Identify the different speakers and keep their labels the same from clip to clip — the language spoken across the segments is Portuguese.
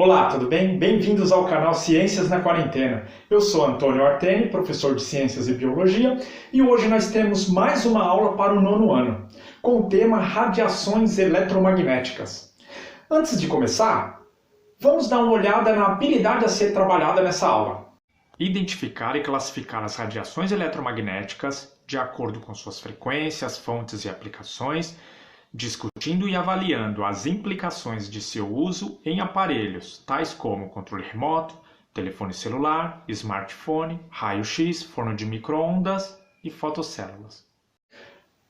Speaker 1: Olá, tudo bem? Bem-vindos ao canal Ciências na Quarentena. Eu sou Antônio Arteni, professor de Ciências e Biologia, e hoje nós temos mais uma aula para o 9º ano, com o tema Radiações Eletromagnéticas. Antes de começar, vamos dar uma olhada na habilidade a ser trabalhada nessa aula. Identificar e classificar as radiações eletromagnéticas de acordo com suas frequências, fontes e aplicações, discutindo e avaliando as implicações de seu uso em aparelhos, tais como controle remoto, telefone celular, smartphone, raio-x, forno de micro-ondas e fotocélulas.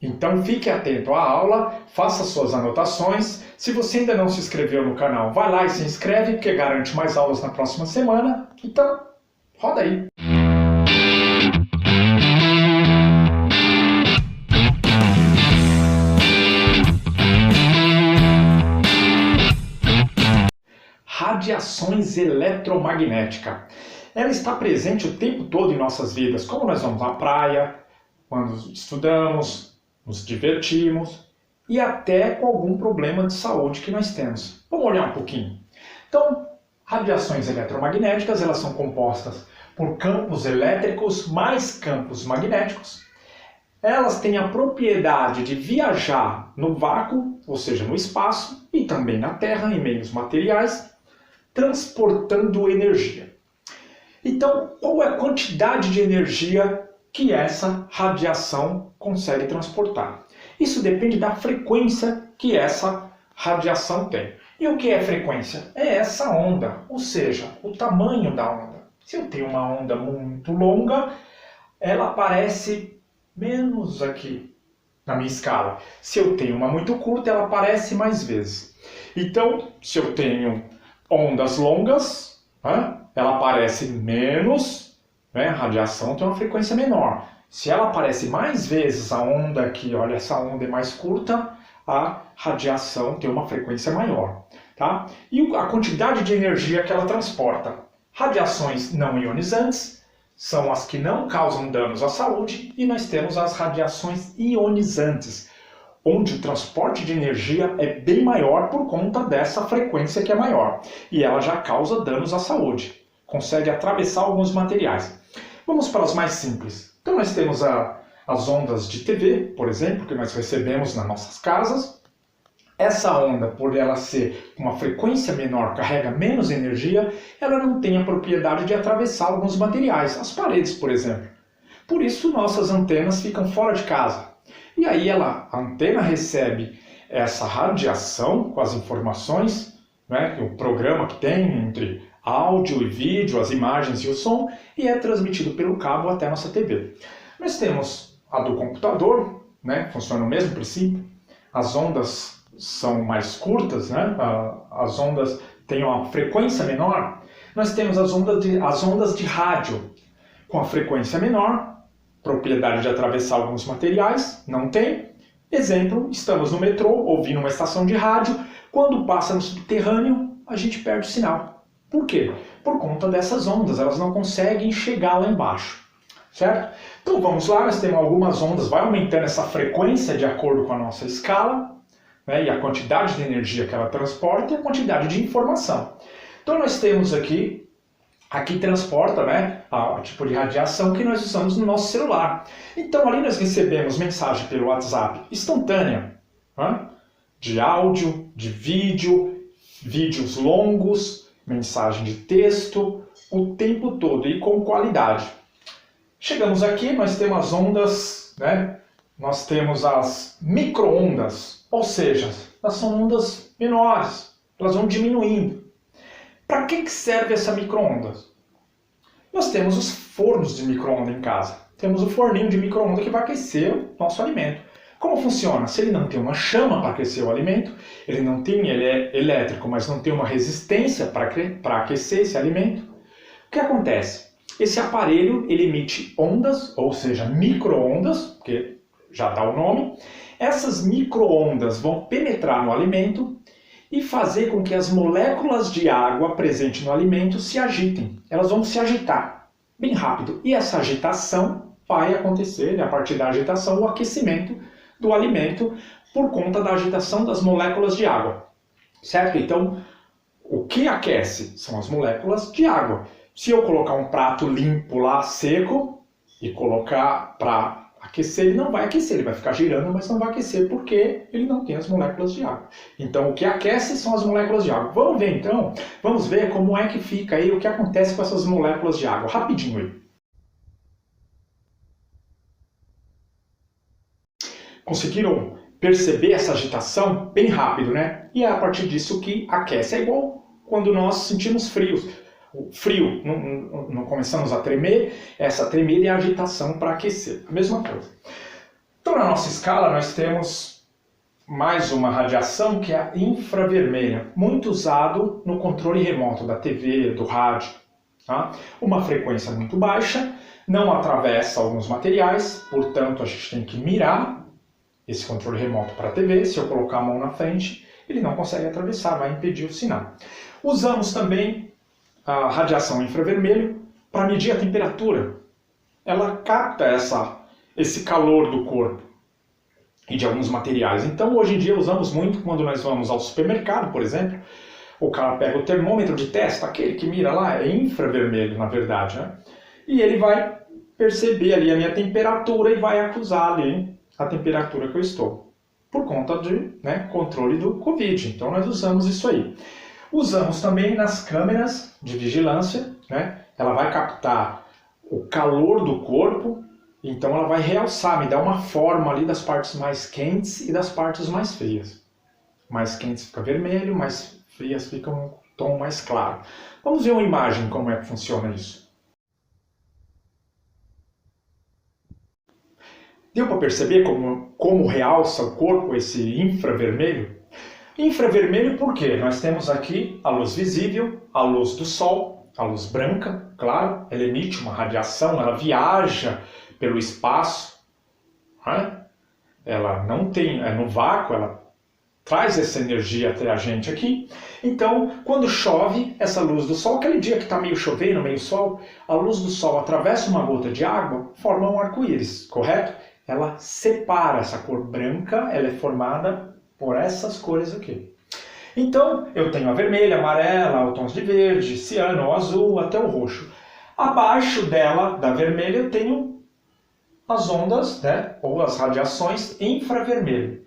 Speaker 1: Então fique atento à aula, faça suas anotações. Se você ainda não se inscreveu no canal, vai lá e se inscreve, porque garante mais aulas na próxima semana. Então, roda aí! Radiações eletromagnéticas. Ela está presente o tempo todo em nossas vidas, como nós vamos à praia, quando estudamos, nos divertimos e até com algum problema de saúde que nós temos. Vamos olhar um pouquinho. Então, radiações eletromagnéticas, elas são compostas por campos elétricos mais campos magnéticos. Elas têm a propriedade de viajar no vácuo, ou seja, no espaço, e também na Terra, em meios materiais, transportando energia. Então, qual é a quantidade de energia que essa radiação consegue transportar? Isso depende da frequência que essa radiação tem. E o que é frequência? É essa onda, ou seja, o tamanho da onda. Se eu tenho uma onda muito longa, ela aparece menos aqui na minha escala. Se eu tenho uma muito curta, ela aparece mais vezes. Então, se eu tenho ondas longas, ela aparece menos, a radiação tem uma frequência menor. Se ela aparece mais vezes, a onda aqui, olha, essa onda é mais curta, a radiação tem uma frequência maior. Tá? E a quantidade de energia que ela transporta. Radiações não ionizantes são as que não causam danos à saúde, e nós temos as radiações ionizantes, onde o transporte de energia é bem maior por conta dessa frequência que é maior. E ela já causa danos à saúde. Consegue atravessar alguns materiais. Vamos para as mais simples. Então nós temos as ondas de TV, por exemplo, que nós recebemos nas nossas casas. Essa onda, por ela ser uma frequência menor, carrega menos energia, ela não tem a propriedade de atravessar alguns materiais, as paredes, por exemplo. Por isso nossas antenas ficam fora de casa. E aí a antena recebe essa radiação com as informações, o programa que tem entre áudio e vídeo, as imagens e o som, e é transmitido pelo cabo até a nossa TV. Nós temos a do computador, funciona o mesmo princípio. As ondas são mais curtas, as ondas têm uma frequência menor. Nós temos as ondas de rádio com a frequência menor, propriedade de atravessar alguns materiais, não tem. Exemplo, estamos no metrô, ouvindo uma estação de rádio, quando passa no subterrâneo, a gente perde o sinal. Por quê? Por conta dessas ondas, elas não conseguem chegar lá embaixo, certo? Então vamos lá, nós temos algumas ondas, vai aumentando essa frequência de acordo com a nossa escala, e a quantidade de energia que ela transporta e a quantidade de informação. Então nós temos aqui transporta o tipo de radiação que nós usamos no nosso celular. Então ali nós recebemos mensagem pelo WhatsApp instantânea, de áudio, de vídeo, vídeos longos, mensagem de texto, o tempo todo e com qualidade. Chegamos aqui, nós temos as ondas, nós temos as micro-ondas, ou seja, elas são ondas menores, elas vão diminuindo. Para que serve essa micro-ondas? Nós temos os fornos de micro-ondas em casa. Temos o forninho de micro-ondas que vai aquecer o nosso alimento. Como funciona? Se ele não tem uma chama para aquecer o alimento, ele é elétrico, mas não tem uma resistência para aquecer esse alimento, o que acontece? Esse aparelho ele emite ondas, ou seja, micro-ondas, porque já dá o nome. Essas micro-ondas vão penetrar no alimento e fazer com que as moléculas de água presentes no alimento se agitem. Elas vão se agitar bem rápido. E essa agitação vai acontecer, a partir da agitação, o aquecimento do alimento por conta da agitação das moléculas de água. Certo? Então, O que aquece são as moléculas de água. Se eu colocar um prato limpo lá, seco, e colocar para aquecer, ele não vai aquecer, ele vai ficar girando, mas não vai aquecer porque ele não tem as moléculas de água. Então o que aquece são as moléculas de água. Vamos ver então, vamos ver como é que fica aí, o que acontece com essas moléculas de água. Rapidinho aí. Conseguiram perceber essa agitação bem rápido, né? E é a partir disso que aquece. É igual quando nós sentimos frios. O frio, não começamos a tremer, essa tremida é a agitação para aquecer. A mesma coisa. Então, na nossa escala, nós temos mais uma radiação que é a infravermelha, muito usado no controle remoto da TV, do rádio. Tá? Uma frequência muito baixa, não atravessa alguns materiais, portanto, a gente tem que mirar esse controle remoto para a TV. Se eu colocar a mão na frente, ele não consegue atravessar, vai impedir o sinal. Usamos também a radiação infravermelho para medir a temperatura. Ela capta esse calor do corpo e de alguns materiais. Então, hoje em dia, usamos muito quando nós vamos ao supermercado, por exemplo. O cara pega o termômetro de testa, aquele que mira lá, é infravermelho, na verdade, né? E ele vai perceber ali a minha temperatura e vai acusar ali a temperatura que eu estou, por conta de controle do Covid. Então, nós usamos isso aí. Usamos também nas câmeras de vigilância, né? Ela vai captar o calor do corpo, então ela vai realçar, me dar uma forma ali das partes mais quentes e das partes mais frias. Mais quentes fica vermelho, mais frias fica um tom mais claro. Vamos ver uma imagem como é que funciona isso. Deu para perceber como realça o corpo esse infravermelho? Infravermelho por quê? Nós temos aqui a luz visível, a luz do sol, a luz branca, claro, ela emite uma radiação, ela viaja pelo espaço, né? Ela não tem, no vácuo, ela traz essa energia até a gente aqui. Então, quando chove, essa luz do sol, aquele dia que está meio chovendo, meio sol, a luz do sol atravessa uma gota de água, forma um arco-íris, correto? Ela separa essa cor branca, ela é formada por essas cores aqui. Então, eu tenho a vermelha, a amarela, os tons de verde, ciano, azul, até o roxo. Abaixo dela, da vermelha, eu tenho as ondas, né, ou as radiações infravermelho.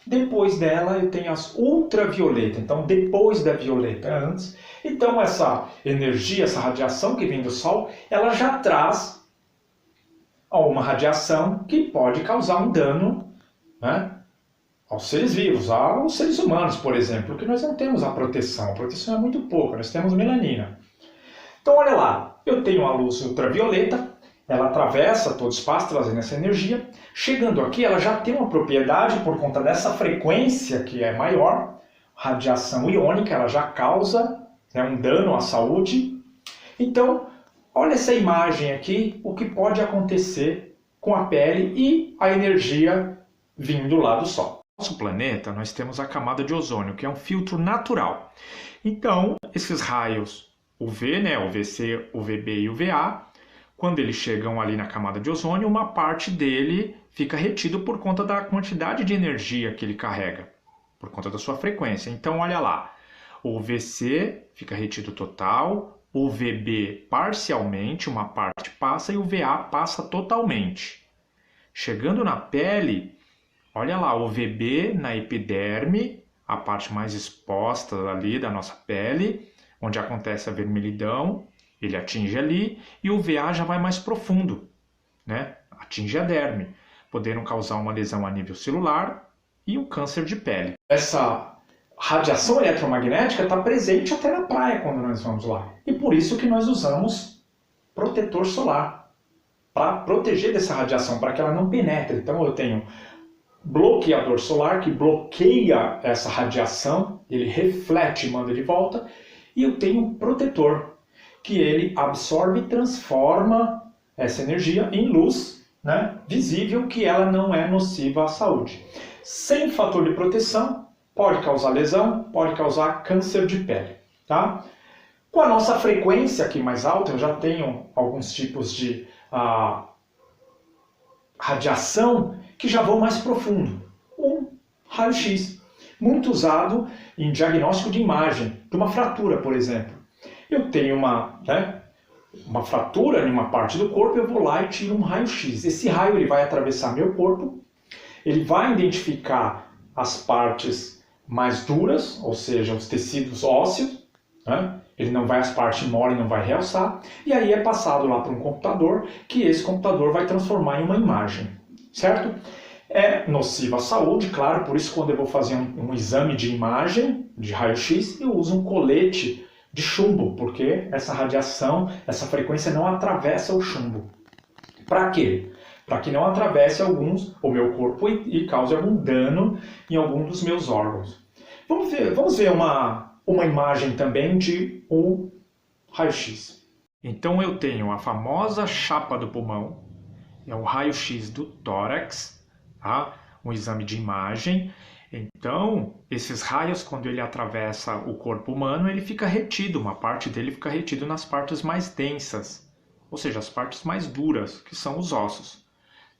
Speaker 1: Depois dela, eu tenho as ultravioleta. Então, depois da violeta, antes. Então, essa energia, essa radiação que vem do Sol, ela já traz uma radiação que pode causar um dano, né, aos seres vivos, aos seres humanos, por exemplo, porque nós não temos a proteção é muito pouca, nós temos melanina. Então, olha lá, eu tenho a luz ultravioleta, ela atravessa todo o espaço, trazendo essa energia. Chegando aqui, ela já tem uma propriedade, por conta dessa frequência que é maior, radiação iônica, ela já causa um dano à saúde. Então, olha essa imagem aqui, o que pode acontecer com a pele e a energia vindo lá do Sol. No nosso planeta, nós temos a camada de ozônio, que é um filtro natural. Então, esses raios UV, o VC, o VB e o VA, quando eles chegam ali na camada de ozônio, uma parte dele fica retido por conta da quantidade de energia que ele carrega, por conta da sua frequência. Então, olha lá, o VC fica retido total, o VB parcialmente, uma parte passa, e o VA passa totalmente. Chegando na pele, olha lá, o VB na epiderme, a parte mais exposta ali da nossa pele, onde acontece a vermelhidão, ele atinge ali, e o VA já vai mais profundo, né? Atinge a derme, podendo causar uma lesão a nível celular e um câncer de pele. Essa radiação eletromagnética está presente até na praia quando nós vamos lá. E por isso que nós usamos protetor solar, para proteger dessa radiação, para que ela não penetre. Então eu tenho bloqueador solar que bloqueia essa radiação, ele reflete e manda de volta, e eu tenho um protetor que ele absorve e transforma essa energia em luz, né, visível, que ela não é nociva à saúde. Sem fator de proteção, pode causar lesão, pode causar câncer de pele. Tá? Com a nossa frequência aqui mais alta, eu já tenho alguns tipos de radiação que já vão mais profundo. Um raio-x. Muito usado em diagnóstico de imagem, de uma fratura, por exemplo. Eu tenho uma fratura em uma parte do corpo, eu vou lá e tiro um raio-x. Esse raio ele vai atravessar meu corpo, ele vai identificar as partes mais duras, ou seja, os tecidos ósseos, né? Ele não vai às partes moles, não vai realçar, e aí é passado lá para um computador, que esse computador vai transformar em uma imagem, certo? É nociva à saúde, claro, por isso quando eu vou fazer um exame de imagem, de raio-x, eu uso um colete de chumbo, porque essa radiação, essa frequência não atravessa o chumbo. Para quê? Para que não atravesse o meu corpo e cause algum dano em algum dos meus órgãos. Vamos ver uma imagem também de um raio-x. Então eu tenho a famosa chapa do pulmão, é o raio-x do tórax, tá? Um exame de imagem. Então, esses raios, quando ele atravessa o corpo humano, ele fica retido, uma parte dele fica retido nas partes mais densas, ou seja, as partes mais duras, que são os ossos.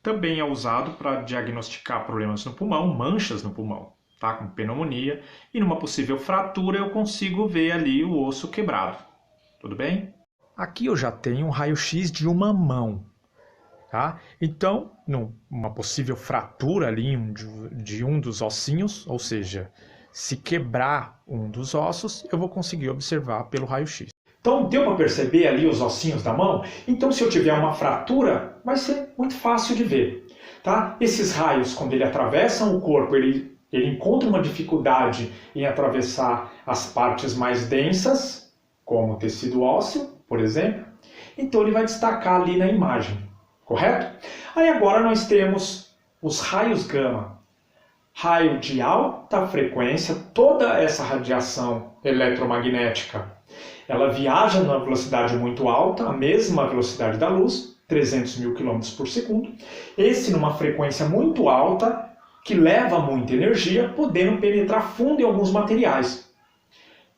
Speaker 1: Também é usado para diagnosticar problemas no pulmão, manchas no pulmão, tá? Com pneumonia, e numa possível fratura eu consigo ver ali o osso quebrado. Tudo bem? Aqui eu já tenho um raio-x de uma mão. Tá? Então, numa possível fratura ali de um dos ossinhos, ou seja, se quebrar um dos ossos, eu vou conseguir observar pelo raio-x. Então, deu para perceber ali os ossinhos da mão? Então, se eu tiver uma fratura, vai ser muito fácil de ver. Tá? Esses raios, quando ele atravessam o corpo, ele encontra uma dificuldade em atravessar as partes mais densas, como o tecido ósseo, por exemplo. Então, ele vai destacar ali na imagem. Correto? Aí agora nós temos os raios gama. Raio de alta frequência, toda essa radiação eletromagnética, ela viaja numa velocidade muito alta, a mesma velocidade da luz, 300 mil km por segundo. Esse numa frequência muito alta, que leva muita energia, podendo penetrar fundo em alguns materiais.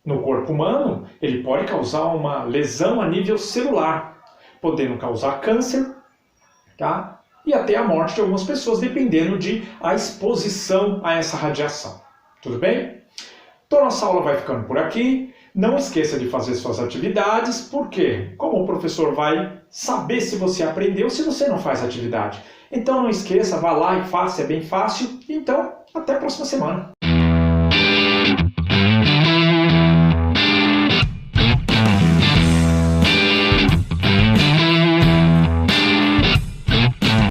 Speaker 1: No corpo humano, ele pode causar uma lesão a nível celular, podendo causar câncer, tá? E até a morte de algumas pessoas, dependendo a exposição a essa radiação. Tudo bem? Então, nossa aula vai ficando por aqui. Não esqueça de fazer suas atividades, porque como o professor vai saber se você aprendeu, se você não faz atividade. Então, não esqueça, vá lá e faça, é bem fácil. Então, até a próxima semana.